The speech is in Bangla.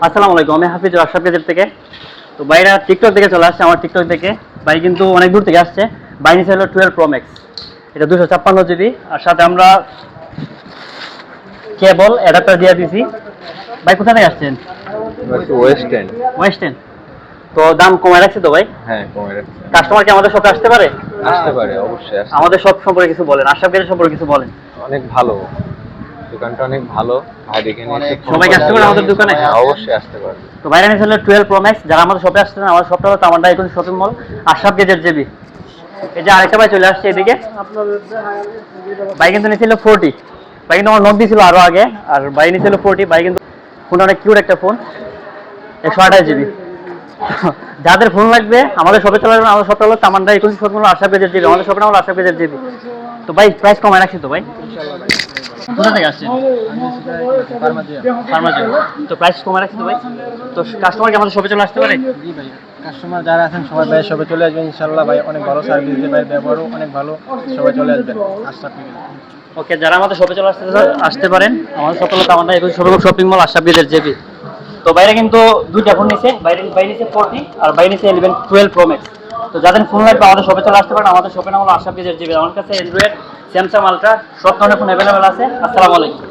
আসসালামু আলাইকুম, আমি হাফিজ আশরাফ গেজেট থেকে। তো ভাইরা টিকটক থেকে চলে আসছে, আমার টিকটক থেকে। ভাই কিন্তু অনেক দূর থেকে আসছে। ভাই নিচে হলো 12 প্রো ম্যাক্স, এটা 256 জিবি, আর সাথে আমরা কেবল অ্যাডাপ্টার দিয়ে দিছি। ভাই কোথা থেকে আসছেন? West End. West End. তো দাম কমায় রাখছে তো ভাই? হ্যাঁ, কমে রাখছে। কাস্টমার কি আমাদের শপে আসতে পারে? আসতে পারে, অবশ্যই আসতে আমাদের শপ সম্পর্কে কিছু বলেন, আশরাফ গেজেট সম্পর্কে কিছু বলেন। অনেক ভালো, দোকানটা অনেক ভালো। ভাই দেখে নিয়ে সবাইকে আসতে পারে আমাদের দোকানে? হ্যাঁ, অবশ্যই আসতে পারে। তো ভাইরা নিচে হলো 12 প্রো ম্যাক্স। যারা আমাদের শপে আসছেন, আমাদের শপটা হলো তামান্ডা icon shopping mall, Ashraf gadget GB. এই যে আরেকটা ভাই চলে আসছে এদিকে। ভাই কিন্তু নিয়েছিল 40। ভাই কিন্তু আমার নক দিয়েছিল আরো আগে, আর ভাই নিয়েছিল 40। ভাই কিন্তু ফোনটা অনেক কিউট একটা ফোন, 128 জিবি। যাদের ফোন লাগবে আমাদের শপে চলে আসবেন। আমাদের শপটা হলো তামান্ডা icon shopping mall, Ashraf gadget GB. আমাদের শপের নাম হলো আশরাফ গেজেট জিবি। তো ভাই প্রাইস কমায় রাখছি তো ভাই? কোথা থেকে আসছেন? ফার্মাজি। তো প্রাইস কমায় রাখছি তো ভাই? তো কাস্টমার কি আমাদের শপে চলে আসতে পারে? জি ভাই, কাস্টমার যারা আছেন সবাই ভাই সবাই চলে আসবেন ইনশাআল্লাহ। ভাই অনেক ভালো সার্ভিস দিয়ে ভাই, ব্যবহারও অনেক ভালো। সবাই চলে আসবেন আশরাফ গেজেট। ওকে, যারা আমাদের শপে চলে আসতে পারেন। আমাদের শপ হলো তামান্ডা icon shopping mall, Ashraf gadget GB. তো বাইরে কিন্তু দুইটা ফোন নিছে, বাইরে নিছে 40 আর বাইরে নিছে 12 প্রো ম্যাক্স। তো যাদের ফোন লাগবে আমাদের শপে চলে আসতে পারেন। আমাদের শপের নাম হলো আশরাফ গেজেট জিবি। আমার কাছে অ্যান্ড্রয়েড, স্যামসাং আলট্রা সব ধরনের ফোন অ্যাভেলেবেল আছে। আসসালামু আলাইকুম।